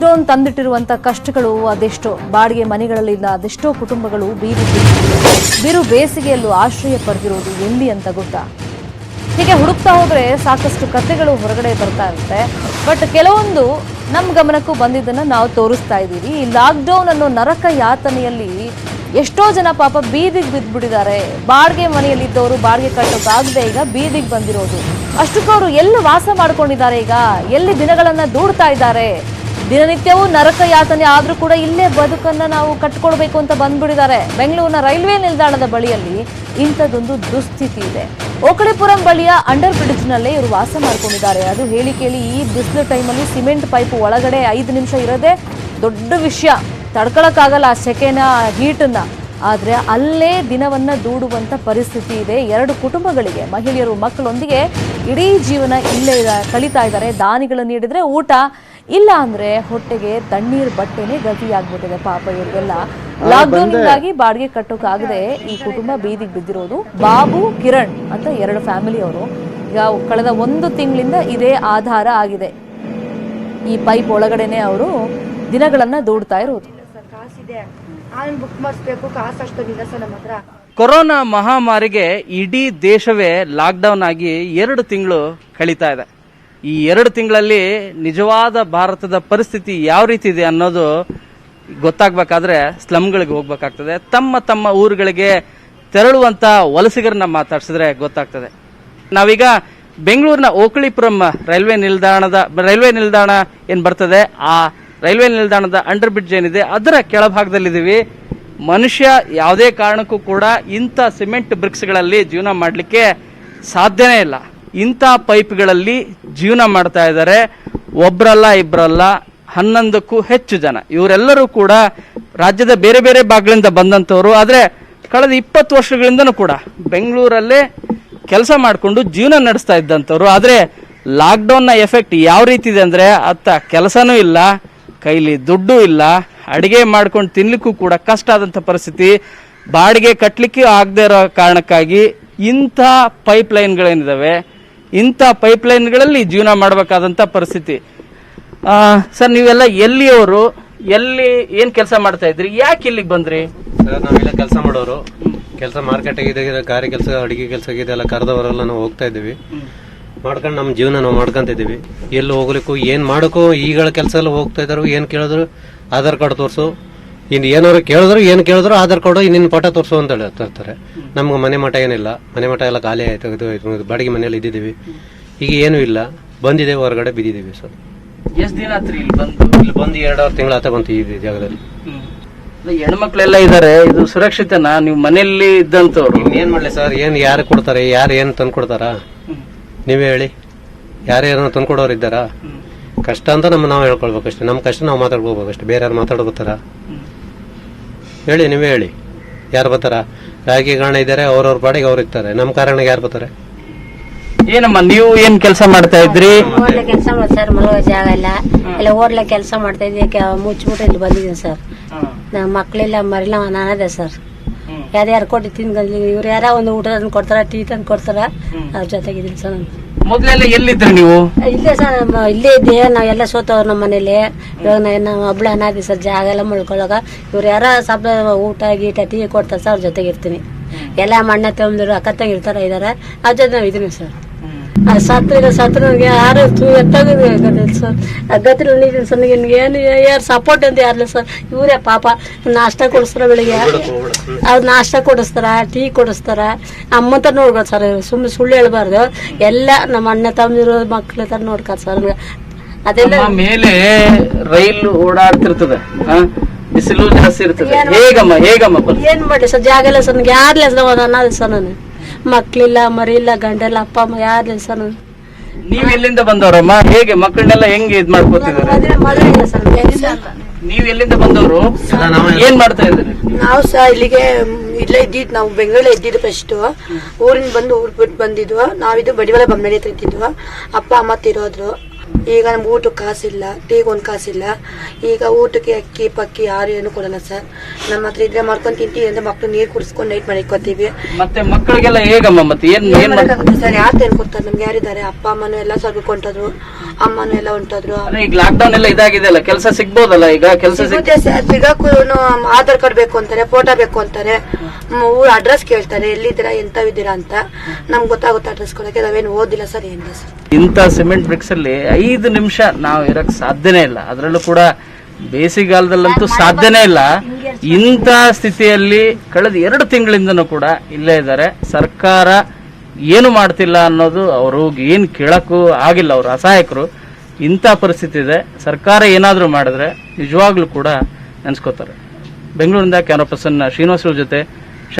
Lockdown ತಂದಿಟ್ಟಿರುವಂತ ಕಷ್ಟಗಳು ಅದೆಷ್ಟೋ, ಬಾಡಿಗೆ ಮನೆಗಳಲ್ಲಿಂದ ಅದೆಷ್ಟೋ ಕುಟುಂಬಗಳು ಬಿರು ಬೇಸಿಗೆಯಲ್ಲೂ ಆಶ್ರಯ ಪಡೆದಿರೋದು ಎಲ್ಲಿ ಅಂತ ಗೊತ್ತಾ? ಹೀಗೆ ಹುಡುಕ್ತಾ ಹೋದ್ರೆ ಸಾಕಷ್ಟು ಕಥೆಗಳು ಹೊರಗಡೆ ಬರ್ತಾ ಇರುತ್ತೆ. ಬಟ್ ಕೆಲವೊಂದು ನಮ್ಮ ಗಮನಕ್ಕೂ ಬಂದಿದ್ದನ್ನ ನಾವು ತೋರಿಸ್ತಾ ಇದ್ದೀವಿ. ಈ ಲಾಕ್ಡೌನ್ ಅನ್ನೋ ನರಕ ಯಾತನೆಯಲ್ಲಿ ಎಷ್ಟೋ ಜನ ಪಾಪ ಬೀದಿಗೆ ಬಿದ್ದುಬಿಟ್ಟಿದ್ದಾರೆ. ಬಾಡಿಗೆ ಮನೆಯಲ್ಲಿದ್ದವರು ಬಾಡಿಗೆ ಕಟ್ಟೋಕ್ಕಾಗದೆ ಈಗ ಬೀದಿಗೆ ಬಂದಿರೋದು. ಅಷ್ಟಕ್ಕವರು ಎಲ್ಲಿ ವಾಸ ಮಾಡ್ಕೊಂಡಿದ್ದಾರೆ, ಈಗ ಎಲ್ಲಿ ದಿನಗಳನ್ನ ದೂಡ್ತಾ ಇದ್ದಾರೆ. ದಿನನಿತ್ಯವೂ ನರಕ ಯಾತನೆ ಆದ್ರೂ ಕೂಡ ಇಲ್ಲೇ ಬದುಕನ್ನ ನಾವು ಕಟ್ಕೊಳ್ಬೇಕು ಅಂತ ಬಂದ್ಬಿಟ್ಟಿದ್ದಾರೆ. ಬೆಂಗಳೂರಿನ ರೈಲ್ವೆ ನಿಲ್ದಾಣದ ಬಳಿಯಲ್ಲಿ ಇಂಥದ್ದೊಂದು ದುಸ್ಥಿತಿ ಇದೆ. ಓಕಳಿಪುರಂ ಬಳಿಯ ಅಂಡರ್ ಬ್ರಿಡ್ಜ್ನಲ್ಲೇ ಇವರು ವಾಸ ಮಾಡ್ಕೊಂಡಿದ್ದಾರೆ. ಅದು ಹೇಳಿ ಕೇಳಿ ಈ ಬಿಸಿಲು ಟೈಮಲ್ಲಿ ಸಿಮೆಂಟ್ ಪೈಪ್ ಒಳಗಡೆ 5 ನಿಮಿಷ ಇರೋದೇ ದೊಡ್ಡ ವಿಷಯ. ತಡ್ಕೊಳಕ್ಕಾಗಲ್ಲ ಆ ಸೆಕೆನ, ಹೀಟನ್ನ. ಆದರೆ ಅಲ್ಲೇ ದಿನವನ್ನ ದೂಡುವಂತ ಪರಿಸ್ಥಿತಿ ಇದೆ 2 ಕುಟುಂಬಗಳಿಗೆ. ಮಹಿಳೆಯರು ಮಕ್ಕಳೊಂದಿಗೆ ಇಡೀ ಜೀವನ ಇಲ್ಲೇ ಕಳೀತಾ ಇದ್ದಾರೆ. ದಾನಿಗಳನ್ನು ನೀಡಿದ್ರೆ ಊಟ, ಇಲ್ಲ ಅಂದ್ರೆ ಹೊಟ್ಟೆಗೆ ತಣ್ಣೀರ್ ಬಟ್ಟೆನೆ ಗತಿಯಾಗ್ಬಿಟ್ಟಿದೆ ಪಾಪ ಇವರಿಗೆಲ್ಲ. ಲಾಕ್ಡೌನ್ಗಾಗಿ ಬಾಡಿಗೆ ಕಟ್ಟೋಕ್ಕಾಗದೆ ಈ ಕುಟುಂಬ ಬೀದಿಗೆ ಬಿದ್ದಿರೋದು. ಬಾಬು, ಕಿರಣ್ ಅಂತ 2 ಫ್ಯಾಮಿಲಿ ಅವರು. ಈಗ ಕಳೆದ 1 ತಿಂಗಳಿಂದ ಇದೇ ಆಧಾರ ಆಗಿದೆ. ಈ ಪೈಪ್ ಒಳಗಡೆನೆ ಅವರು ದಿನಗಳನ್ನ ದೂಡ್ತಾ ಇರೋದು. ಕೊರೋನಾ ಮಹಾಮಾರಿಗೆ ಇಡೀ ದೇಶವೇ ಲಾಕ್ಡೌನ್ ಆಗಿ 2 ತಿಂಗಳು ಕಳೀತಾ ಇದೆ. ಈ 2 ತಿಂಗಳಲ್ಲಿ ನಿಜವಾದ ಭಾರತದ ಪರಿಸ್ಥಿತಿ ಯಾವ ರೀತಿ ಇದೆ ಅನ್ನೋದು ಗೊತ್ತಾಗಬೇಕಾದ್ರೆ ಸ್ಲಮ್ಗಳಿಗೆ ಹೋಗ್ಬೇಕಾಗ್ತದೆ. ತಮ್ಮ ಊರುಗಳಿಗೆ ತೆರಳುವಂತ ವಲಸಿಗರನ್ನ ಮಾತಾಡ್ಸಿದ್ರೆ ಗೊತ್ತಾಗ್ತದೆ. ನಾವೀಗ ಬೆಂಗಳೂರಿನ ಓಕಳಿಪುರಂ ರೈಲ್ವೆ ನಿಲ್ದಾಣ ಏನ್ ಬರ್ತದೆ, ಆ ರೈಲ್ವೆ ನಿಲ್ದಾಣದ ಅಂಡರ್ ಬ್ರಿಡ್ಜ್ ಏನಿದೆ ಅದರ ಕೆಳಭಾಗದಲ್ಲಿದ್ದೀವಿ. ಮನುಷ್ಯ ಯಾವುದೇ ಕಾರಣಕ್ಕೂ ಕೂಡ ಇಂಥ ಸಿಮೆಂಟ್ ಬ್ರಿಕ್ಸ್ಗಳಲ್ಲಿ ಜೀವನ ಮಾಡಲಿಕ್ಕೆ ಸಾಧ್ಯನೇ ಇಲ್ಲ. ಇಂಥ ಪೈಪ್ಗಳಲ್ಲಿ ಜೀವನ ಮಾಡ್ತಾ ಇದ್ದಾರೆ. ಒಬ್ಬರಲ್ಲ ಇಬ್ಬರಲ್ಲ, 11ಕ್ಕೂ ಹೆಚ್ಚು ಜನ. ಇವರೆಲ್ಲರೂ ಕೂಡ ರಾಜ್ಯದ ಬೇರೆ ಬೇರೆ ಭಾಗಗಳಿಂದ ಬಂದಂಥವ್ರು. ಆದರೆ ಕಳೆದ 20 ವರ್ಷಗಳಿಂದನೂ ಕೂಡ ಬೆಂಗಳೂರಲ್ಲೇ ಕೆಲಸ ಮಾಡಿಕೊಂಡು ಜೀವನ ನಡೆಸ್ತಾ ಇದ್ದಂಥವ್ರು. ಆದರೆ ಲಾಕ್ಡೌನ್ನ ಎಫೆಕ್ಟ್ ಯಾವ ರೀತಿ ಇದೆ ಅಂದರೆ, ಅತ್ತ ಕೆಲಸನೂ ಇಲ್ಲ, ಕೈಲಿ ದುಡ್ಡು ಇಲ್ಲ, ಅಡಿಗೆ ಮಾಡ್ಕೊಂಡು ತಿನ್ಲಿಕ್ಕೂ ಕೂಡ ಕಷ್ಟ ಆದಂಥ ಪರಿಸ್ಥಿತಿ. ಬಾಡಿಗೆ ಕಟ್ಟಲಿಕ್ಕೆ ಆಗದೆ ಇರೋ ಕಾರಣಕ್ಕಾಗಿ ಇಂಥ ಪೈಪ್ ಲೈನ್ಗಳೇನಿದಾವೆ, ಇಂಥ ಪೈಪ್ ಲೈನ್ಗಳಲ್ಲಿ ಜೀವನ ಮಾಡಬೇಕಾದಂಥ ಪರಿಸ್ಥಿತಿ. ಸರ್, ನೀವೆಲ್ಲ ಎಲ್ಲಿಯವರು, ಎಲ್ಲಿ ಏನ್ ಕೆಲಸ ಮಾಡ್ತಾ ಇದ್ರಿ, ಯಾಕೆ ಇಲ್ಲಿಗೆ ಬಂದ್ರಿ? ಸರ್, ನಾವೆಲ್ಲ ಕೆಲಸ ಮಾಡೋರು. ಕೆಲಸ ಮಾರ್ಕೆಟಿಗೆ ಗಾರಿ ಕೆಲಸ, ಅಡಿಗೆ ಕೆಲಸ ಇದೆಲ್ಲ ಕರೆದವರೆಲ್ಲ ನಾವು ಹೋಗ್ತಾ ಇದ್ದೀವಿ. ಮಾಡ್ಕೊಂಡು ನಮ್ಮ ಜೀವನ ನಾವು ಮಾಡ್ಕೊಂತಿದ್ದೀವಿ. ಎಲ್ಲಿ ಹೋಗ್ಲಿಕ್ಕೂ ಏನ್ ಮಾಡೋಕ್ಕೂ ಈಗಳ ಕೆಲಸ ಎಲ್ಲ ಹೋಗ್ತಾ ಇದ್ರು. ಏನ್ ಕೇಳಿದ್ರು ಆಧಾರ್ ಕಾರ್ಡ್ ತೋರಿಸು, ಇನ್ನು ಏನಾದ್ರು ಕೇಳಿದ್ರು ಆಧಾರ್ ಕಾರ್ಡು, ನಿನ್ನ ಪಟ ತೋರಿಸು ಅಂತ ಹೇಳ್ತಾರೆ. ನಮ್ಗೆ ಮನೆ ಮಠ ಏನಿಲ್ಲ, ಮನೆ ಮಠ ಎಲ್ಲ ಖಾಲಿ ಆಯ್ತು. ಇದು ಬಾಡಿಗೆ ಮನೆಯಲ್ಲಿ ಇದ್ದಿದ್ದೀವಿ. ಈಗ ಏನೂ ಇಲ್ಲ, ಬಂದಿದೆ, ಹೊರಗಡೆ ಬಿದ್ದಿದ್ದೀವಿ. ಸರ್, ಎಷ್ಟು ದಿನ ಆತ್ರಿ ಇಲ್ಲಿ ಬಂದು 2 ತಿಂಗಳ ಆತ ಬಂತು ಈ ಜಾಗದಲ್ಲಿ. ಹೆಣ್ಮಕ್ಳೆಲ್ಲ ಇದಾರೆ, ಇದು ಸುರಕ್ಷಿತನಾ? ನೀವು ಮನೆಯಲ್ಲಿ ಇದ್ದಂತವ್ರು ಏನ್ ಮಾಡ್ಲಿ ಸರ್? ಯಾರು ಕೊಡ್ತಾರೆ? ಯಾರು ಏನ್ ತಂದು ಕೊಡ್ತಾರ? ನೀವೇ ಹೇಳಿ, ಯಾರೇನೋ ತಂದ್ಕೊಡೋರು ಇದ್ದಾರ? ಕಷ್ಟ ಅಂತ ನಾವು ಹೇಳ್ಕೊಳ್ಬೇಕಷ್ಟೇ. ನಮ್ಮ ಕಷ್ಟ ನಾವು ಮಾತಾಡ್ಕೋಬೇಕಷ್ಟೇ. ಬೇರೆ ಯಾರು ಮಾತಾಡ್ಕೋತಾರ? ಹೇಳಿ, ನೀವೇ ಹೇಳಿ. ಯಾರು ಬರ್ತಾರ? ರಾಗಿ ಗಾಣ ಇದ್ದಾರೆ, ಅವ್ರವ್ರ ಬಾಡಿಗೆ ಅವ್ರು ಇರ್ತಾರೆ. ನಮ್ಮ ಕಾರಣ ಯಾರು ಬರ್ತಾರೆ? ಏನಮ್ಮ, ನೀವು ಏನ್ ಕೆಲಸ ಮಾಡ್ತಾ ಇದ್ರಿ? ಓಡ್ಲೆ ಕೆಲಸ ಮಾಡಿ ಸರ್, ಮಲಗೋ ಜಾಗ ಎಲ್ಲ ಓಡ್ಲೆ ಕೆಲಸ ಮಾಡ್ತಾ ಇದ್ವಿ. ಮುಚ್ಚಿಬಿಟ್ಟು ಇಲ್ಲಿ ಬಂದಿದ್ದೀನಿ ಸರ್. ನಮ್ಮ ಮಕ್ಳೆಲ್ಲ ಮರಿಲ್ಲ, ನಾನದೇ ಸರ್. ಯಾರ್ಯಾರು ಕೊಟ್ಟು ತಿನ್ಕೊಂಡು ಇವ್ರು ಯಾರ ಒಂದು ಊಟ ತಂದು ಕೊಡ್ತಾರ, ಟೀ ತಂದು ಕೊಡ್ತಾರ, ಅವ್ರ ಜೊತೆಗಿದ್ದೀನಿ ಸರ್. ಮೊದ್ಲೆಲ್ಲ ಎಲ್ಲಿದ್ರಿ ನೀವು? ಇಲ್ಲೇ ಸರ್, ಇಲ್ಲೇ ಇದ್ದೆ. ನಾವೆಲ್ಲ ಸೋತವ್ರು ನಮ್ಮ ಮನೇಲಿ. ಇವಾಗ ನಾವು ಒಬ್ಳು ಅನಾದಿ ಸರ್, ಜಾಗ ಎಲ್ಲ ಮಳ್ಕೊಳಗ. ಇವ್ರು ಯಾರ ಸಪ್ಲ ಊಟ ಗೀಟ ಟೀ ಕೊಡ್ತಾರೆ ಸರ್, ಅವ್ರ ಜೊತೆಗೆ ಇರ್ತೀನಿ. ಎಲ್ಲ ಮಣ್ಣ ತಂದ್ರು ಅಕ್ಕ ತಂಗಿ ಇರ್ತಾರ ಇದಾರೆ, ಅವ್ರ ಜೊತೆ ನಾವು ಇದೀನಿ ಸರ್. ಸತ್ರ ಯಾರು ಎತ್ತಾಗೋದು ಸರ್, ಅಗತ್ಯ ಸರ್. ಏನು ಯಾರು ಸಪೋರ್ಟ್ ಅಂತ ಯಾರಲ್ಲ ಸರ್. ಇವರೇ ಪಾಪ ನಾಷ್ಟ ಕೊಡಿಸ್ತಾರ, ಬೆಳಿಗ್ಗೆ ಅವ್ರು ನಾಷ್ಟ ಕೊಡಿಸ್ತಾರ, ಟೀ ಕೊಡಿಸ್ತಾರ. ಅಮ್ಮ ತರ ನೋಡ್ಕೊತ ಸರ್. ಸುಮ್ಮನೆ ಸುಳ್ಳು ಹೇಳ್ಬಾರ್ದು. ಎಲ್ಲ ನಮ್ಮ ಅಣ್ಣ ತಮ್ಮದಿರೋ ಮಕ್ಳ ತರ ನೋಡ್ಕೊತ ಸರ್. ಅದೆಲ್ಲ ಮೇಲೆ ರೈಲು ಓಡಾಡ್ತಿರ್ತದೆ, ಬಿಸಿಲು ಜಾಸ್ತಿ ಇರ್ತದೆ. ಹೇಗಮ್ಮ ಏನ್ ಮಾಡಿ ಸರ್? ಜಾಗ ಇಲ್ಲ ಸರ್, ನನಗೆ ಯಾರ್ಲ ಅನ್ನೋದು ಸರ್. ನಾನು ಮಕ್ಳಿಲ್ಲ, ಮರಿ ಇಲ್ಲ, ಗಂಡೆಲ್ಲ, ಅಪ್ಪ ಅಮ್ಮ ಯಾರ್ಲಿಲ್ಲ ಸರ್. ನಾನು ನೀವ್ ಎಲ್ಲಿಂದ ಬಂದವ್ರಮ್ಮ? ಹೇಗೆ ಮಕ್ಕಳನ್ನೆಲ್ಲ ಹೆಂಗೆ ಇದ್ ಮಾಡ್ಕೋತಿದ್ದಾರೆ? ನೀವ್ ಎಲ್ಲಿಂದ ಬಂದವರು? ಏನ್ ಮಾಡ್ತಾ ಇದ್ರಿ? ನಾವು ಸಹ ಇಲ್ಲಿಗೆ ಇಲ್ಲೇ ಇದ್ದಿದ್. ನಾವು ಬೆಂಗಳೂರಲ್ಲೇ ಇದ್ದಿದ್ದು ಫಸ್ಟ್. ಊರಿಂದ ಬಂದು ಊರ್ ಬಿಟ್ಟು ಬಂದಿದ್ವು. ನಾವಿದು ಬಡಿವಾಳ ಬೊಮ್ಮನಹಳ್ಳಿ ಹತ್ರ ಇದ್ದಿದ್ವು. ಅಪ್ಪ ಅಮ್ಮ ತಿರೋದ್ರು. ಈಗ ನಮ್ಗೆ ಊಟಕ್ಕೆ ಕಾಸಿಲ್ಲ, ಟೀಗೆ ಒಂದು ಕಾಸಿಲ್ಲ. ಈಗ ಊಟಕ್ಕೆ ಅಕ್ಕಿ ಪಕ್ಕಿ ಯಾರು ಏನು ಕೊಡಲ್ಲ ಸರ್. ನಮ್ಮ ಹತ್ರ ಇದ್ರೆ ಮಾಡ್ಕೊಂಡು ತಿಂತೀವಿ ಅಂದ್ರೆ ಮಕ್ಳು ನೀರು ಕುಡಿಸ್ಕೊಂಡು ನೈಟ್ ಮನೆಕೋತೀವಿ. ಮತ್ತೆ ಮಕ್ಕಳಿಗೆಲ್ಲ ಹೇಗಮ್ಮ ಮತ್ತೆ ಏನ್ ಮಾಡಕ್ಕಾಗುತ್ತೆ ಸರ್? ಯಾರು ತಂದು ಕೊಡ್ತಾರೆ ನಮ್ಗೆ? ಯಾರಿದ್ದಾರೆ? ಅಪ್ಪ ಅಮ್ಮನೂ ಎಲ್ಲ ಸ್ವಲ್ಪ ಹೊಂಟೋದ್ರು, ಅಮ್ಮನೂ ಎಲ್ಲ ಹೊಂಟೋದ್ರು. ಈಗ ಲಾಕ್ ಡೌನ್ ಎಲ್ಲ ಇದಾಗಿದೆ ಅಲ್ಲ, ಕೆಲಸ ಸಿಗ್ಬೋದಲ್ಲ ಈಗ? ಕೆಲಸ ಸಿಗುತ್ತೆ ಸರ್, ಸಿಗಕ್ಕೂ ಆಧಾರ್ ಕಾರ್ಡ್ ಬೇಕು ಅಂತಾರೆ, ಫೋಟೋ ಬೇಕು ಅಂತಾರೆ, ಊರ್ ಅಡ್ರೆಸ್ ಕೇಳ್ತಾರೆ, ಎಲ್ಲಿದ್ದೀರಾ ಎಂತವಿದ್ದೀರಾ ಅಂತ. ನಮ್ಗೆ ಗೊತ್ತಾಗುತ್ತೆ ಅಡ್ರೆಸ್ ಕೊಡಕ್ಕೆ. ನಾವೇನು ಓದಿಲ್ಲ ಸರ್, ಏನಿಲ್ಲ ಸರ್. ಇಂಥ ಸಿಮೆಂಟ್ ಬ್ರಿಕ್ಸ್ ಅಲ್ಲಿ 5 ನಿಮಿಷ ನಾವು ಇರಕ್ ಸಾಧ್ಯನೇ ಇಲ್ಲ. ಅದರಲ್ಲೂ ಕೂಡ ಬೇಸಿಗೆಗಾಲದಲ್ಲಂತೂ ಸಾಧ್ಯನೇ ಇಲ್ಲ. ಇಂಥ ಸ್ಥಿತಿಯಲ್ಲಿ ಕಳೆದ 2 ತಿಂಗಳಿಂದನೂ ಕೂಡ ಇಲ್ಲೇ ಇದ್ದಾರೆ. ಸರ್ಕಾರ ಏನು ಮಾಡ್ತಿಲ್ಲ ಅನ್ನೋದು ಅವರು ಏನು ಕೇಳಕ್ಕೂ ಆಗಿಲ್ಲ. ಅವರು ಅಸಹಾಯಕರು. ಇಂಥ ಪರಿಸ್ಥಿತಿ ಇದೆ. ಸರ್ಕಾರ ಏನಾದರೂ ಮಾಡಿದ್ರೆ ನಿಜವಾಗ್ಲೂ ಕೂಡ ನೆನ್ಸ್ಕೋತಾರೆ. ಬೆಂಗಳೂರಿಂದ ಕ್ಯಾಮರಾ ಪರ್ಸನ್ ಶ್ರೀನಿವಾಸ್ ಜೊತೆ